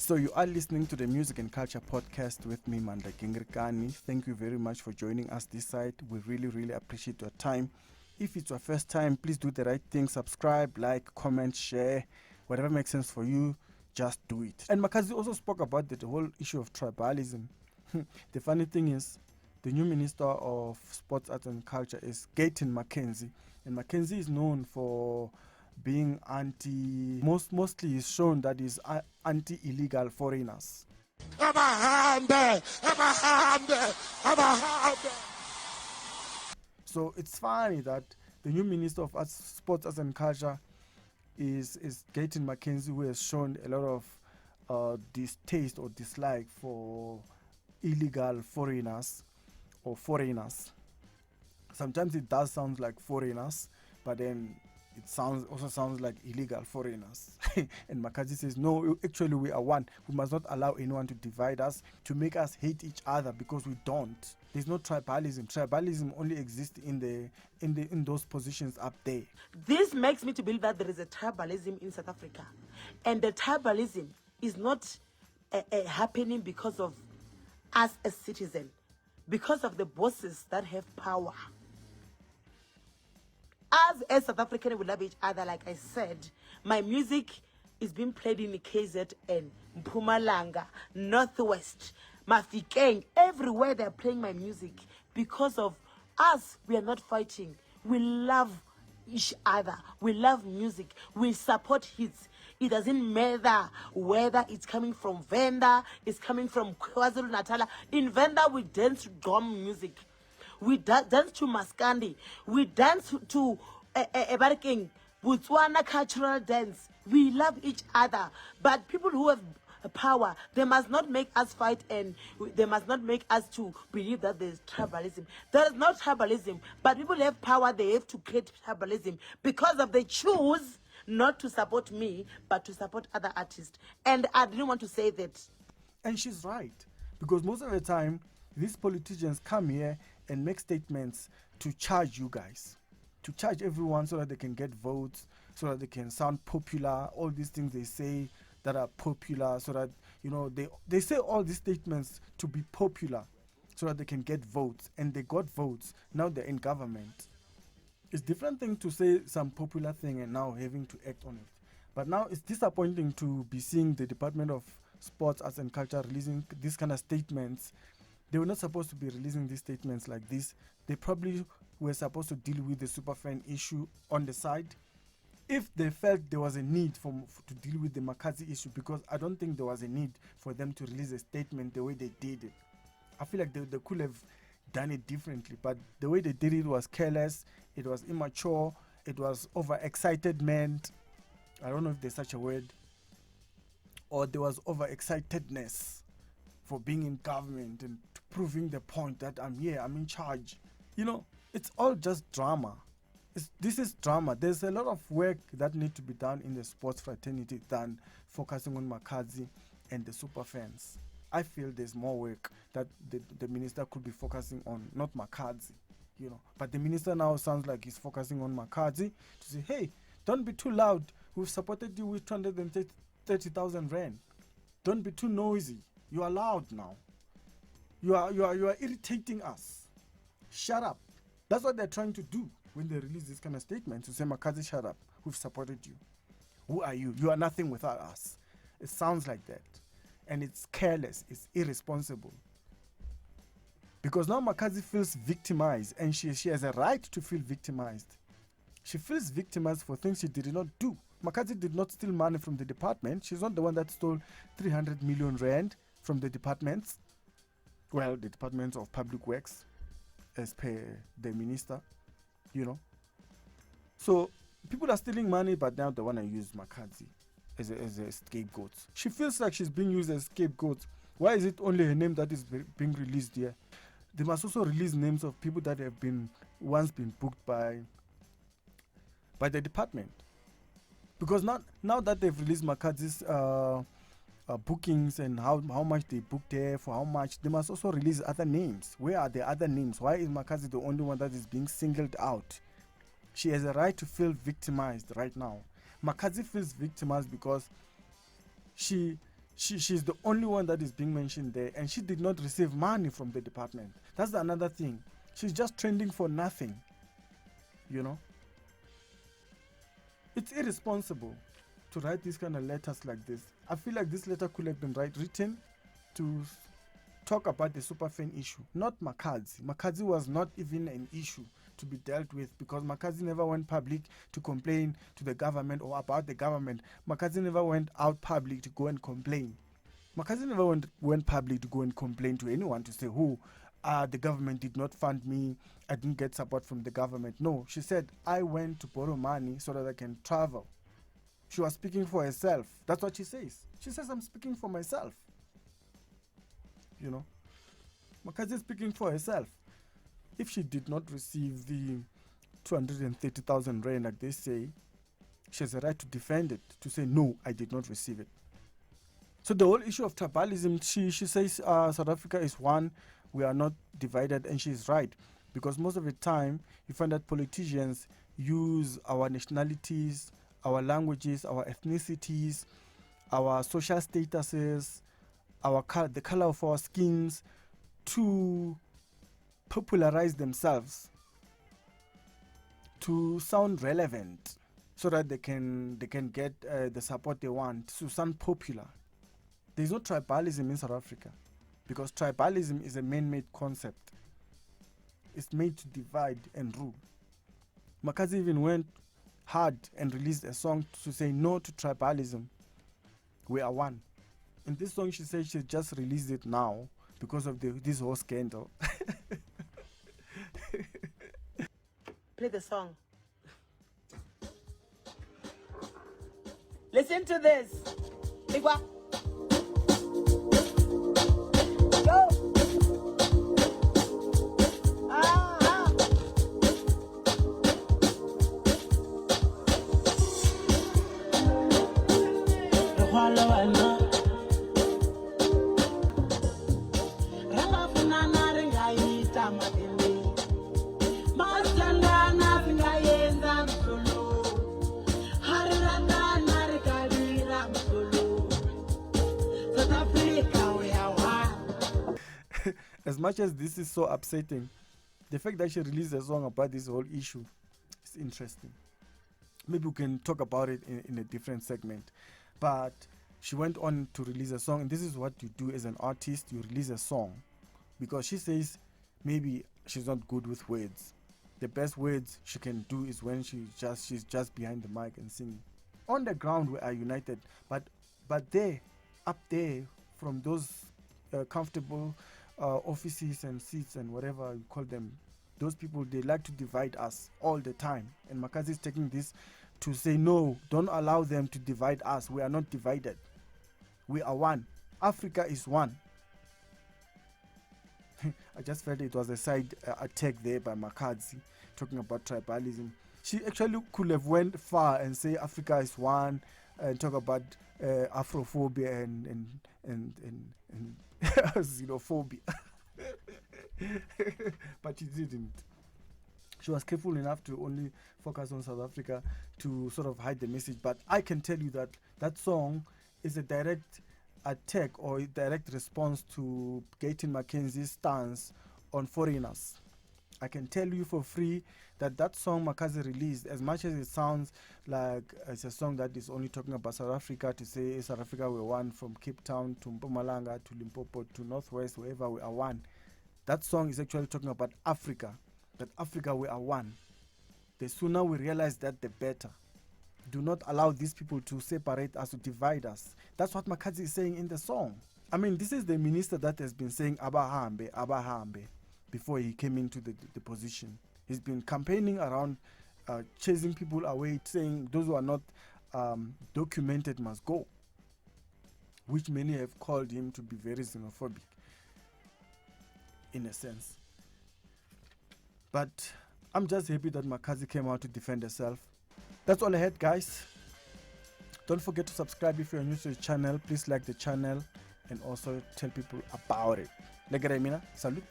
So you are listening to the Music and Culture Podcast with me, Mandla Gingirikani. Thank you very much for joining us this side. We really, really appreciate your time. If it's your first time, please do the right thing. Subscribe, like, comment, share. Whatever makes sense for you, just do it. And Makadzi also spoke about the whole issue of tribalism. The funny thing is, the new Minister of Sports, Arts and Culture is Makadzi. And Makadzi is known for being mostly he's shown that he's anti-illegal foreigners. So it's funny that the new Minister of Sports, Arts and Culture is Makadzi, who has shown a lot of distaste or dislike for illegal foreigners or foreigners. Sometimes it does sound like foreigners, but then it also sounds like illegal foreigners. And Makadzi says, no, actually we are one. We must not allow anyone to divide us, to make us hate each other, because we don't. There's no tribalism. Tribalism only exists in those positions up there. This makes me to believe that there is a tribalism in South Africa. And the tribalism is not happening because of us as citizens, because of the bosses that have power. Us as South Africans, we love each other. Like I said, my music is being played in the KZN, Mpumalanga, Northwest, Mafikeng, everywhere they're playing my music. Because of us, we are not fighting. We love each other. We love music. We support hits. It doesn't matter whether it's coming from Venda, it's coming from KwaZulu-Natal. In Venda, we dance to drum music. We dance to Maskandi. We dance to Ebarking, Botswana cultural dance. We love each other. But people who have power, they must not make us fight, and they must not make us to believe that there is tribalism. There is no tribalism. But people have power, they have to create tribalism because of they choose not to support me, but to support other artists. And I didn't want to say that. And she's right. Because most of the time, these politicians come here and make statements to charge you guys, to charge everyone so that they can get votes, so that they can sound popular. All these things they say that are popular, so that, you know, they say all these statements to be popular so that they can get votes. And they got votes. Now they're in government. It's a different thing to say some popular thing and now having to act on it. But now it's disappointing to be seeing the Department of Sports, Arts and Culture releasing these kind of statements. They were not supposed to be releasing these statements like this. They probably were supposed to deal with the superfan issue on the side. If they felt there was a need to deal with the Makadzi issue, because I don't think there was a need for them to release a statement the way they did it. I feel like they could have done it differently, but the way they did it was careless, it was immature, it was overexcitement. I don't know if there's such a word. Or there was overexcitedness for being in government and proving the point that I'm here, I'm in charge. You know, it's all just drama. This is drama. There's a lot of work that needs to be done in the sports fraternity than focusing on Makadzi and the super fans. I feel there's more work that the minister could be focusing on, not Makadzi, you know. But the minister now sounds like he's focusing on Makadzi to say, hey, don't be too loud. We've supported you with 230,000 rand. Don't be too noisy. You are loud now. You are irritating us. Shut up. That's what they're trying to do when they release this kind of statement, to say, Makadzi, shut up. We've supported you. Who are you? You are nothing without us. It sounds like that. And it's careless. It's irresponsible. Because now Makadzi feels victimized, and she has a right to feel victimized. She feels victimized for things she did not do. Makadzi did not steal money from the department. She's not the one that stole 300 million rand from the departments. Well, the Department of Public Works, as per the minister, you know. So people are stealing money, but now they want to use Makadzi as a scapegoat. She feels like she's being used as a scapegoat. Why is it only her name that is being released here? They must also release names of people that have once been booked by the department. Because now that they've released Makadzi's bookings and how much they booked there, for how much, they must also release other names. Where are the other names? Why is Makadzi the only one that is being singled out? She has a right to feel victimized right now. Makadzi feels victimized because she She's the only one that is being mentioned there, and she did not receive money from the department. That's another thing. She's just trending for nothing. You know, it's irresponsible to write these kind of letters like this. I feel like this letter could have been written to talk about the superfan issue, not Makadzi. Makadzi was not even an issue to be dealt with, because Makadzi never went public to complain to the government or about the government. Makadzi never went out public to go and complain. Makadzi never went public to go and complain to anyone to say, the government did not fund me, I didn't get support from the government. No, she said, I went to borrow money so that I can travel. She was speaking for herself. That's what she says. She says, I'm speaking for myself. You know, Makadzi is speaking for herself. If she did not receive the 230,000 rand, like they say, she has a right to defend it, to say, no, I did not receive it. So the whole issue of tribalism, she says South Africa is one, we are not divided, and she's right. Because most of the time, you find that politicians use our nationalities, our languages, our ethnicities, our social statuses, the color of our skins, to popularize themselves, to sound relevant, so that they can get the support they want, to sound popular. There's no tribalism in South Africa, because tribalism is a man-made concept. It's made to divide and rule. Makadzi even went hard and released a song to say no to tribalism. We are one. In this song, she said she just released it now because of this whole scandal. Play the song. Listen to this. Igwa. Go. As much as this is so upsetting, the fact that she released a song about this whole issue is interesting. Maybe we can talk about it in a different segment. But she went on to release a song, and this is what you do as an artist. You release a song because she says maybe she's not good with words. The best words she can do is when she's just behind the mic and singing. On the ground we are united, but there, up there, from those comfortable offices and seats and whatever you call them, those people, they like to divide us all the time. And Makadzi is taking this to say, no, don't allow them to divide us. We are not divided. We are one. Africa is one. I just felt it was a side attack there by Makadzi, talking about tribalism. She actually could have went far and say Africa is one, and talk about Afrophobia and xenophobia. But she didn't. She was careful enough to only focus on South Africa to sort of hide the message. But I can tell you that that song is a direct attack or a direct response to Gayton Mackenzie's stance on foreigners. I can tell you for free that song Makadzi released, as much as it sounds like it's a song that is only talking about South Africa, to say South Africa we're one, from Cape Town to Mpumalanga to Limpopo to Northwest, wherever we are one. That song is actually talking about Africa, that Africa we are one. The sooner we realize that, the better. Do not allow these people to separate us, to divide us. That's what Makadzi is saying in the song. I mean, this is the minister that has been saying Abahambe, Abahambe, before he came into the position. He's been campaigning around, chasing people away, saying those who are not documented must go, which many have called him to be very xenophobic, in a sense. But I'm just happy that Makadzi came out to defend herself. That's all I had, guys. Don't forget to subscribe if you're new to the channel. Please like the channel and also tell people about it. Salute.